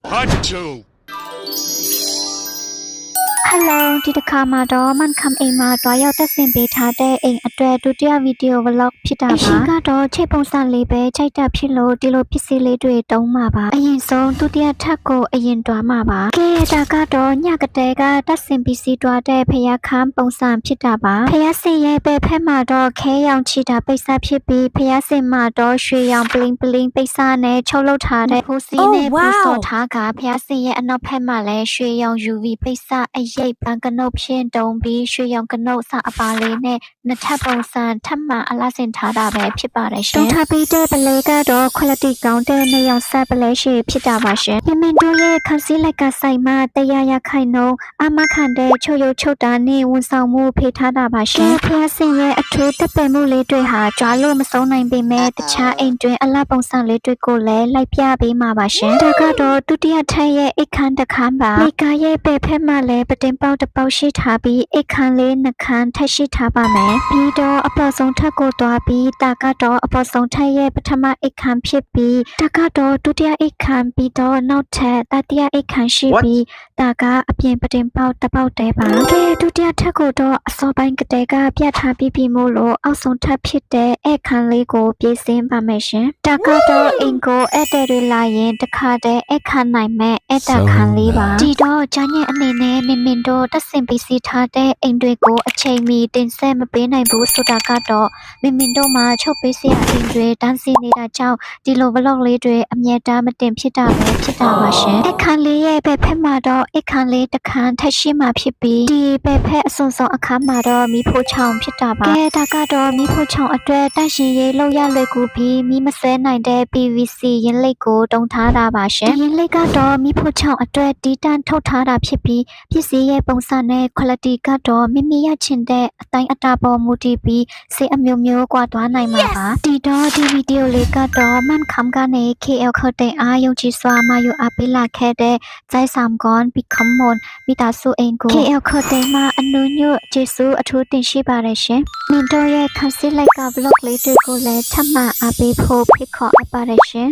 Achoo! Hello ဒီတစ်ခါမှာတော့မန်ခမ်အိမ်မှာတွားရောက်တက်ဆင်ပေးထားတဲ့အိမ်အတွက်ဒုတိယဗီဒီယို vlog ဖြစ်တာပါအရှင်ကတော့ချိတ်ပုံစံလေးပဲခြိုက်တာဖြစ်လို့ဒီလိုပစ္စည်းလေးတွေတုံးမှာပါအရင်ဆုံးဒုတိယထပ်ကိုအရင်တွားမှာပါကဲဒါကတော့ညကတဲကတက်ဆင်ပစ္စည်းတွားတဲ့ဖယားခမ်းပုံစံဖြစ်တာပါဖယားစင်ရဲ့ပဲဖက်မှာတော့ခဲရောင်ချီတာပိတ်စဖြစ်ပြီးဖယားစင်မှာတော့ရွှေရောင်ပလင်းပလင်းပိတ်စနဲ့ချုပ်လုပ်ထားတဲ့ဖိုးစီနဲ့ပူစော်ထားကဖယားစင်ရဲ့အနောက်ဖက်မှာလည်းရွှေရောင် UV ပိတ်စအရိပ်ပန်းကနုတ်ဖြင့်တုံးပြီးရွှေရောင်ကနုတ်စအပါလေးနဲ့နှစ်ထပ်ပုံစံထပ်မှန်အလားစင်ထားတာပဲဖြစ်ပါတယ်ရှင်တုံးထားပြီးတဲ့ပလဲကတော့ quality ကောင်းတဲ့နေရောင်ဆက်ပလဲရှိဖြစ်တာပါရှင်ပြမင်တို့ရဲ့ခန်းစည်းလက်ကဆိုင်မှာတရားရခိုင်နှုံးအမခံတဲ့ချုပ်ရုပ်ချုပ်တာနဲ့ဝန်ဆောင်မှုဖေးထားတာပါရှင်ဖျားစင်ရဲ့အထူးတက်ပယ်မှုလေးတွေဟာကြွားလို့မဆုံးနိုင်ပေမဲ့တခြားအိမ်တွင်အလားပုံစံလေးတွေကိုလည်းလိုက်ပြပေးမှာပါရှင်ဒါကတော့ဒုတိယထပ်ရဲ့အိတ်ခမ်းတစ်ခမ်းပါမိကရဲ့ပဲဖက်မှာလည်းပတင်ပေါက်တစ်ပေါက်ရှိထားပြီးအိတ်ခမ်းလေးနှစ်ခမ်းထပ်ရှိထားပါမယ်ပြီးတော့အပေါ်ဆုံးထပ်ကိုတွားပြီးတာကတော့အပေါ်ဆုံးထပ်ရဲ့ပထမအိတ်ခမ်းဖြစ်ပြီးတာကတော့ဒုတိယအိတ်ခမ်းပြီးတော့နောက်ထပ်တတိယအိတ်ခမ်းရှိပြီးတာကအပြင်ပတင်ပေါက်တစ်ပေါက်တည်းပါကဲဒုတိယထပ်ကိုတော့အစောပိုင်းကတည်းကပြထားပြီးပြီမို့လို့အောက်ဆုံးထပ်ဖြစ်တဲ့အိတ်ခမ်းလေးကိုပြေးစင်းပါမယ်ရှင်တာကတော့အင်ကိုအဲ့တဲ့တွေလာရင်တခါတည်းအိတ်ခမ်းနိုင်မဲ့အဲ့တာခမ်းလေးပါဒီတော့ဂျာညင်အနေနဲ့မင်မင်တို့တက်ဆင်ပြီးစီထားတဲ့အိမ်တွေကိုအချိန်မီတင်ဆက်မပေးနိုင်ဘူးဆိုတာကတော့မင်မင်တို့မှာချုပ်ပေးစရာအိမ်တွေတန်းစီနေတာကြောင့်ဒီလို vlog လေးတွေအမြဲတမ်းမတင်ဖြစ်တာပဲဖြစ်တာပါရှင်အခန်းလေးရဲ့ဘက်ဖက်မှာတော့အခန်းလေးတစ်ခန်းထပ်ရှိမှဖြစ်ပြီးဒီဘက်ဖက်အစွန်ဆုံးအခန်းမှာတော့မီးဖိုးချောင်ဖြစ်တာပါကဲဒါကတော့မီးဖိုးချောင်အတွက်တန့်ရှင်ရေးလောက်ရလွယ်ကူပြီးမီးမဆွဲနိုင်တဲ့ PVC ရင်းလိပ်ကိုတုံထားတာပါရှင်ရင်းလိပ်ကတော့မီးဖိုးချောင်အတွက်တီးတန့်ထုတ်ထားတာဖြစ်ပြီးပစ္စည်းရဲ့ပုံစံနဲ့ quality ကတော့မိမိရချင်တဲ့အတိုင်းအတာပေါ်မူတည်ပြီးစိတ်အမျိုးမျိုးကွာသွားနိုင်မှာပါဒီတော့ဒီဗီဒီယိုလေးကတော့မန်ခမ်ကနေ KL ခတဲ့အားယုံကြည်စွာမယူအပေးလာခဲ့တဲ့ဇိုင်းဆမ်ကွန်ပြီးခမွန်မိသားစုအိမ်ကို KL ခတဲ့မှာအနုညွတ်ကျေးဇူးအထူးတင်ရှိပါတယ်ရှင်မင်းတို့ရဲ့ခန်းစည်းလိုက်က vlog လေးတွေကိုလည်းထပ်မံအားပေးဖို့ဖိတ်ခေါ်အပ်ပါတယ်ရှင်